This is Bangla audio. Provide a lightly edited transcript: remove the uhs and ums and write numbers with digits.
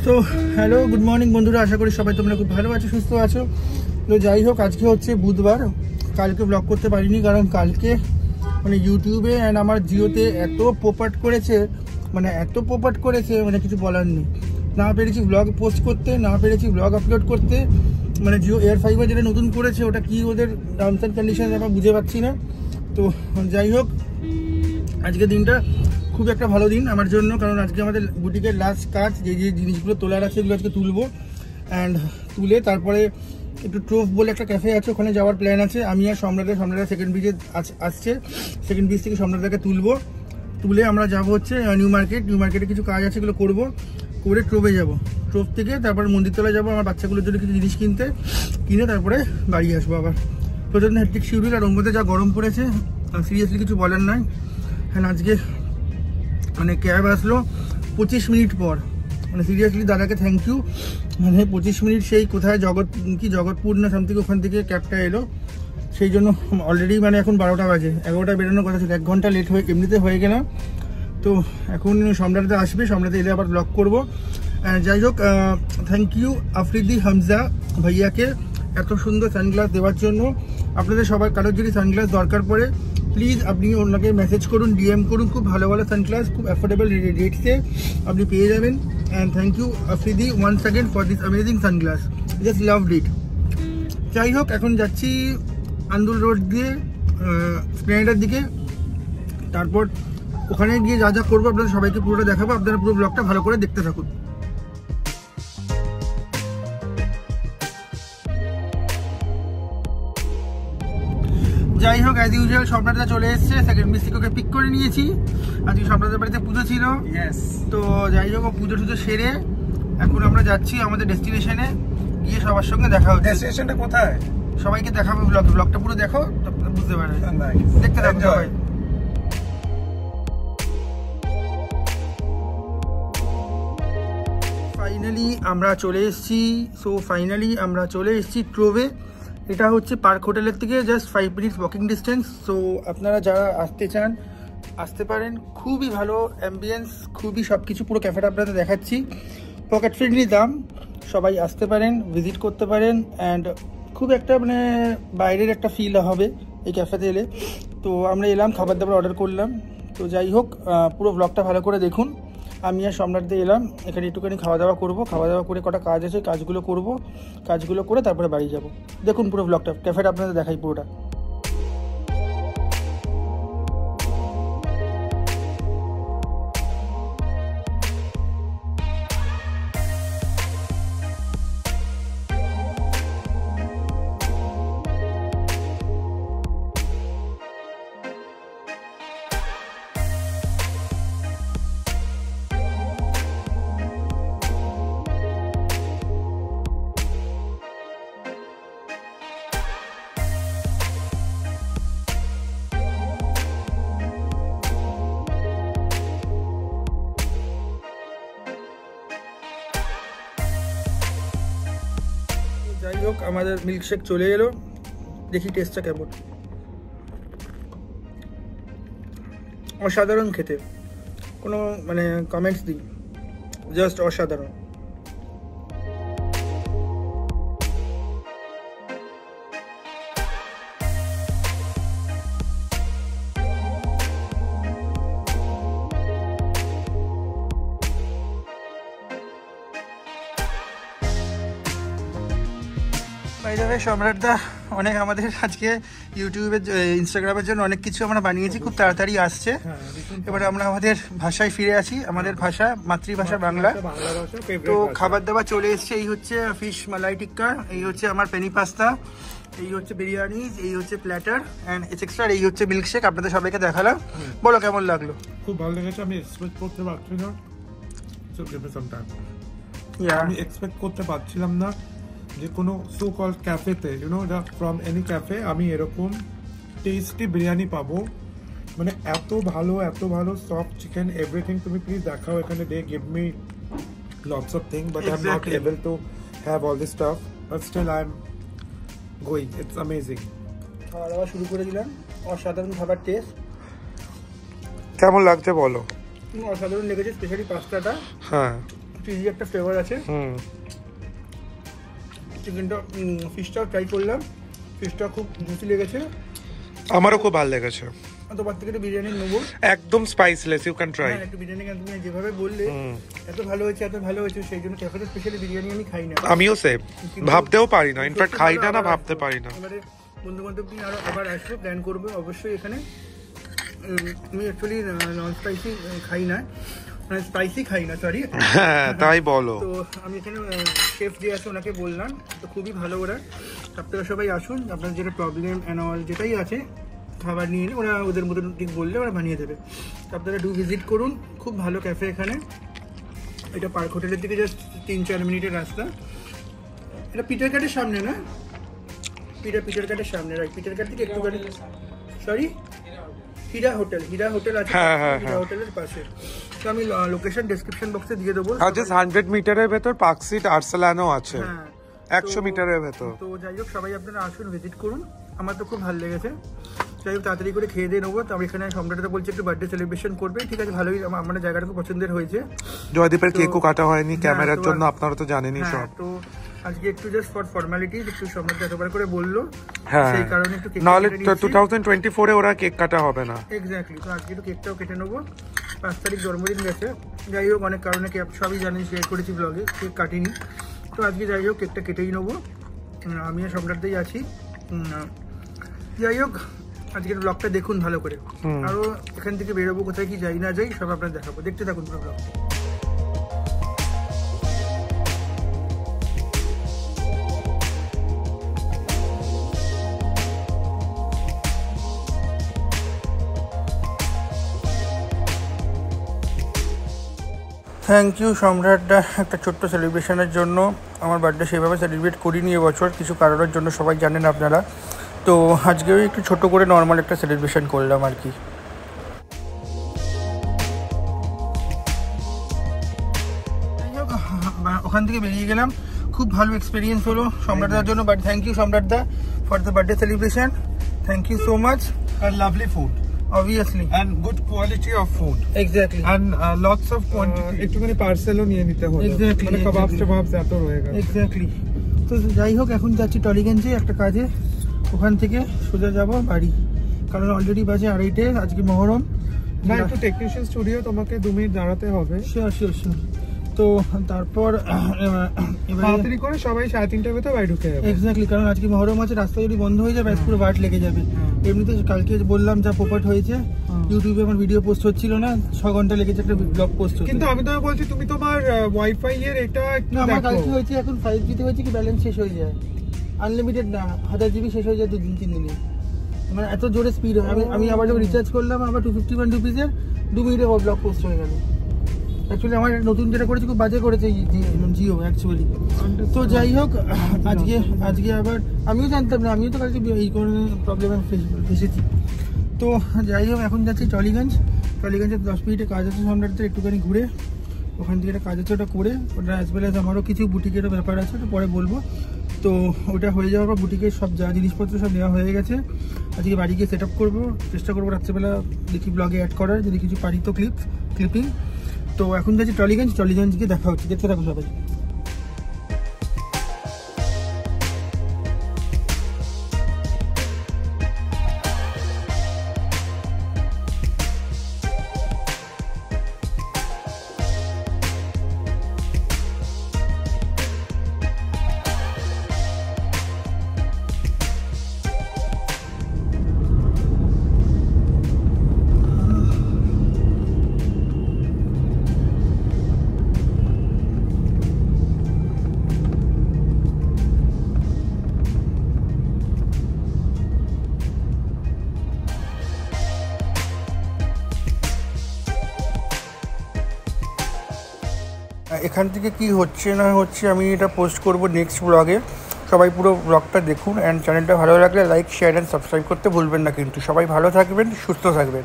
তো হ্যালো গুড মর্নিং বন্ধুরা, আশা করি সবাই তোমরা খুব ভালো আছো, সুস্থ আছো। তো যাই হোক, আজকে হচ্ছে বুধবার। কালকে ব্লগ করতে পারিনি কারণ কালকে মানে ইউটিউবে অ্যান্ড আমার জিওতে এত পোপাট করেছে, মানে কিছু বলার নেই। না পেরেছি ব্লগ পোস্ট করতে, না পেরেছি ব্লগ আপলোড করতে। মানে জিও এয়ার ফাইবার যেটা নতুন করেছে ওটা কি ওদের টার্মস অ্যান্ড কন্ডিশন আমরা বুঝে পাচ্ছি না। তো যাই হোক, আজকে দিনটা খুব একটা ভালো দিন আমার জন্য, কারণ আজকে আমাদের বুটিকের লাস্ট কাজ, যে যে জিনিসগুলো তোলার আছে সেগুলো আজকে তুলবো। অ্যান্ড তুলে তারপরে একটু ট্রোফ বলে একটা ক্যাফে আছে, ওখানে যাওয়ার প্ল্যান আছে। আমি আর সম্রাটরা সেকেন্ড ব্রিজে আসছে, সেকেন্ড ব্রিজ থেকে সম্রাটদাকে তুলে আমরা যাবো হচ্ছে নিউ মার্কেটে কিছু কাজ আছে, এগুলো করবো, করে ট্রোফে যাবো। ট্রোফ থেকে তারপরে মন্দিরতলা যাবো আমার বাচ্চাগুলোর জন্য কিছু জিনিস কিনে তারপরে বাড়ি আসবো আবার। প্রচণ্ড হেক্টিক শিডিউল, আর ওর মধ্যে যা গরম পড়েছে সিরিয়াসলি কিছু বলার নয়। হ্যাঁ, আজকে মানে ক্যাব আসলো 25 মিনিট পর, মানে সিরিয়াসলি দাদাকে থ্যাংক ইউ। মানে 25 মিনিট সেই কোথায় জগৎপুর না সামথিং, ওখান থেকে ক্যাবটা এলো। সেই জন্য অলরেডি মানে এখন 12টা বাজে, 11টায় বেরোনোর কথা ছিল, 1 ঘন্টা লেট এমনিতে হয়ে গেলাম। তো এখন সম্রাটদা আসবে, সম্রাটদা এলে আবার ব্লগ করবো। যাই হোক, থ্যাংক ইউ আফ্রিদি হামজা ভাইয়াকে এত সুন্দর সানগ্লাস দেওয়ার জন্য। আপনাদের সবার কারোর যদি সানগ্লাস দরকার পড়ে প্লিজ আপনি ওনাকে মেসেজ করুন, ডিএম করুন। খুব ভালো ভালো সানগ্লাস খুব অ্যাফোর্ডেবল রেটসে আপনি পেয়ে যাবেন। And thank you Afridi once again for this amazing sunglass, just loved it. যাই হোক, এখন যাচ্ছি আন্দুল রোড দিয়ে স্প্লেনেডার দিকে। তারপর ওখানে গিয়ে যা যা করবো আপনাদের সবাইকে পুরোটা দেখাবো। আপনারা পুরো ব্লগটা ভালো করে দেখতে থাকুন। যাই হোক, অ্যাজ ইউজুয়াল সম্রাটদা চলে এসছে, সেকেন্ড ব্রিজ থেকে ওকে পিক করে নিয়েছি। আজকে সম্রাটদার বাড়িতে পুজো ছিল। তো যাই হোক, পুজো টুজো সেরে এখন আমরা যাচ্ছি আমাদের ডেস্টিনেশনে, গিয়ে সবার সঙ্গে দেখা হচ্ছে। ডেস্টিনেশনটা কোথায় সবাইকে দেখাবো, ব্লগটা পুরো দেখো, বুঝতে পারবে, দেখতে থাকো সবাই। ফাইনালি আমরা চলে এসেছি ট্রোভে। এটা হচ্ছে পার্ক হোটেলের থেকে just 5 minutes walking distance. So আপনারা যারা আসতে চান আসতে পারেন। খুবই ভালো অ্যাম্বিয়েন্স, খুবই সব কিছু, পুরো ক্যাফেটা আপনাদের দেখাচ্ছি। পকেট ফ্রেন্ডলি দাম, সবাই আসতে পারেন, ভিজিট করতে পারেন। অ্যান্ড খুব একটা মানে বাইরের একটা ফিল হবে এই ক্যাফেতে এলে। তো আমরা এলাম, খাবার দাবার অর্ডার করলাম। তো যাই হোক, পুরো ব্লগটা ভালো করে দেখুন। আমি আর সম্রাটদা এলাম এখানে, একটুখানি খাওয়া দাওয়া করবো, খাওয়া দাওয়া করে কটা কাজ আছে কাজগুলো করবো, কাজগুলো করে তারপরে বাড়ি যাব। দেখুন পুরো ব্লগটা, ক্যাফেটা আপনাদের দেখাই পুরোটা। যাই হোক, আমাদের মিল্কশেক চলে এলো, দেখি টেস্টটা কেমন। অসাধারণ খেতে, কোনো মানে কমেন্টস দিই, জাস্ট অসাধারণ। সম্রাটদা অনেক আমাদের আজকে ইউটিউবের ইনস্টাগ্রামের জন্য অনেক কিছু আমরা বানিয়েছি, খুব তাড়াতাড়ি আসছে। এবারে আমরা আমাদের ভাষায় ফিরে আসি, আমাদের ভাষা মাতৃভাষা বাংলা। তো খাবার দাবার চলে এসছে, এই হচ্ছে ফিশ মালাই টিক্কা, এই হচ্ছে আমার পেনি পাস্তা, এই হচ্ছে বিরিয়ানি, এই হচ্ছে প্ল্যাটার অ্যান্ড এক্সট্রা, এই হচ্ছে মিল্কশেক। আপনাদের সবাইকে দেখালাম, বলো কেমন লাগলো? খুব ভালো লেগেছে। আমি এক্সপেক্ট করতে পারছি না, আমি এক্সপেক্ট করতে পারছিলাম না যে কোনো সো কল ক্যাফেতে, ফ্রম এনি ক্যাফে আমি এরকম টেস্টি বিরিয়ানি পাবো। মানে এত ভালো সফট চিকেন, এভরিথিং। তুমি প্লিজ দেখাও এখানে। They give me lots of thing but I am not able to have all this stuff, but still I am going. It's amazing. খাওয়া দাওয়া শুরু করে দিলাম, অসাধারণ খাবার টেস্ট। কেমন লাগছে বলো? অসাধারণ লেগেছে, স্পেশালি পাস্তাটা। হ্যাঁ, চিলি একটা ফ্লেভার আছে। চিকেনটা ফিশটাও ট্রাই করলাম, ফিশটা খুব জুসি লেগেছে, আমারও খুব ভালো লেগেছে। তোমার থেকে একটা বিরিয়ানি নেবো, একদম স্পাইসলেস, ইউ ক্যান ট্রাই। একটু বিরিয়ানি তুমি যেভাবে বললে এত ভালো হয়েছে, সেই জন্য ক্যাফেতে স্পেশালি বিরিয়ানি আমি খাই না। আমিও সেম, ভাবতেও পারি না, ইনফ্যাক্ট খাই না, ভাবতে পারি না। এবারে বন্ধু বান্ধব নিয়ে আরো আবার আসবো, প্ল্যান করবো অবশ্যই এখানে। আমি অ্যাকচুয়ালি নন স্পাইসি খাই না, মানে স্পাইসি খাই না, সরি। হ্যাঁ তাই বলো। তো আমি এখানে শেফ যে আছে ওনাকে বললাম, তো খুবই ভালো ওরা। আপনারা সবাই আসুন, আপনার যেটা প্রবলেম অ্যান্ড অল যেটাই আছে খাবার নিয়ে ওরা ওদের মতন ঠিক বললে ওরা বানিয়ে দেবে। তো আপনারা ভিজিট করুন, খুব ভালো ক্যাফে এখানে। এটা পার্ক হোটেলের দিকে জাস্ট 3-4 মিনিটের রাস্তা। এটা পিটার কাটের সামনে না? পিটার কাটের সামনে, রাইট। পিটার কাট থেকে একটু গাড়ি, সরি, হীরা হোটেল আছে, হীরা হোটেলের পাশে। তো আমি লোকেশন ডেসক্রিপশন বক্সে দিয়ে দেবো। জাস্ট 100 মিটারের ভেতর পার্ক স্ট্রিট আর্সেলানো আছে, 100 মিটারের ভেতর। তো যাই হোক সবাই আপনারা আসুন, ভিজিট করুন, আমার তো খুব ভালো লেগেছে। যাই হোক তাড়াতাড়ি করে খেয়ে দিয়ে নেবো। তো আমি এখানে সম্রাটটা বলছে একটু বার্থডে সেলিব্রেশন করবে, ঠিক আছে, ভালোই, আমার জায়গাটা খুব পছন্দের হয়েছে। জয়দীপের কেকও কাটা হয়নি ক্যামেরার জন্য, আপনারা তো জানেনই সব। তো আজকে একটু জাস্ট ফর ফর্মালিটি একটু সম্রাট এতবার করে বললো, হ্যাঁ, সেই কারণে একটু কেক, নাহলে 2024 এ ওরা কেক কাটা হবে না। এক্স্যাক্টলি। তো আজকে একটু কেকটাও কেটে নেবো, 5 তারিখ জন্মদিন গেছে। যাই হোক অনেক কারণে কেক সবই জানেন, শেয়ার করেছি ব্লগে, কেক কাটিনি। তো আজকে যাই হোক কেকটা কেটেই নেবো, আমি আর সম্রাটদাই আছি। যাই হোক আজকের ব্লগটা দেখুন ভালো করে, আরো এখান থেকে বেরোবো, কোথায় কি যাই না যাই সব আপনার দেখাবো, দেখতে থাকুন পুরো ব্লগ। থ্যাংক ইউ সম্রাটদা একটা ছোট্ট সেলিব্রেশনের জন্য। আমার বার্থডে সেভাবে সেলিব্রেট করিনি এবছর, কিছু কারণের জন্য, সবাই জানেন আপনারা। তো আজকেও একটু ছোট করে নর্মাল একটা সেলিব্রেশন করলাম আর কি। যাই হোক ওখান থেকে বেরিয়ে গেলাম, খুব ভালো এক্সপিরিয়েন্স হলো সম্রাটদার জন্য। But thank you Samratda for the birthday celebration, thank you so much. And lovely food, obviously, and good quality of food, exactly, and lots of quantity. একটুখানি পার্সেলও নিয়ে নিতে হলো, exactly, মানে কাবাব এত রয়ে গেছে। এক্স্যাক্টলি। তো যাই হোক এখন যাচ্ছি টলিগঞ্জে একটা কাজে, ওখান থেকে সোজা যাব বাড়ি, কারণ অলরেডি বাজে 2:30। আজকে মহরম না, একটু টেকনিশিয়ান স্টুডিও তোমাকে 2 মিনিট দাঁড়াতে হবে। শিওর। তো তারপর তাড়াতাড়ি করে সবাই 3:30টার ভেতর বাড়ি ঢুকে যাবে। এক্স্যাক্টলি, কারণ আজকে মহরম আছে, রাস্তা যদি বন্ধ হয়ে যাবে পুরো বাট লেগে যাবে। এমনিতে কালকে বললাম যা পোপট হয়েছে, ইউটিউবে আমার ভিডিও পোস্ট হচ্ছিল না, 6 ঘন্টা লেগেছে একটা ব্লগ পোস্ট হতে। কিন্তু আমি তোমায় বলছি তুমি তোমার ওয়াইফাই এর এটা একটু দেখো। আমার কালকে হয়েছে, এখন 5G তে হয়েছে কি ব্যালেন্স শেষ হয়ে যায়, আনলিমিটেড না, 1000 GB শেষ হয়ে যায় 2-3 দিনে, মানে এত জোরে স্পিড হয়। আমি আবার যখন রিচার্জ করলাম আবার 251 রুপিসের 2 মিনিটে ব্লগ পোস্ট হয়ে গেল। অ্যাকচুয়ালি আমার নতুন যেটা করেছে খুব বাজে করেছে জিও অ্যাকচুয়ালি। তো যাই হোক আজকে আবার আমিও জানতাম না, আমিও তো কালকে এই কোনো প্রবলেমে ফেসেছি। তো যাই হোক এখন যাচ্ছি টলিগঞ্জে 10 মিনিটে কাজ আছে সম্রাটদের, একটুখানি ঘুরে ওখান থেকে একটা কাজ আছে ওটা করে, ওটা অ্যাজ ওয়েল অ্যাজ আমারও কিছু বুটিকেরও ব্যাপার আছে, ওটা পরে বলবো। তো ওটা হয়ে যাওয়ার পর বুটিকের সব যা জিনিসপত্র সব নেওয়া হয়ে গেছে। আজকে বাড়ি গিয়ে সেট আপ করবো, চেষ্টা করবো রাত্রেবেলা দেখি ব্লগে অ্যাড করার, যদি কিছু পারি তো ক্লিপিং। তো এখন যাচ্ছি টলিগঞ্জ গিয়ে দেখা হচ্ছে, দেখতে থাকো সবাই। এখান থেকে কি হচ্ছে না হচ্ছে আমি এটা পোস্ট করব নেক্সট ব্লগে, সবাই পুরো ব্লগটা দেখুন। অ্যান্ড চ্যানেলটা ভালো লাগলে লাইক, শেয়ার অ্যান্ড সাবস্ক্রাইব করতে ভুলবেন না কিন্তু। সবাই ভালো থাকবেন, সুস্থ থাকবেন।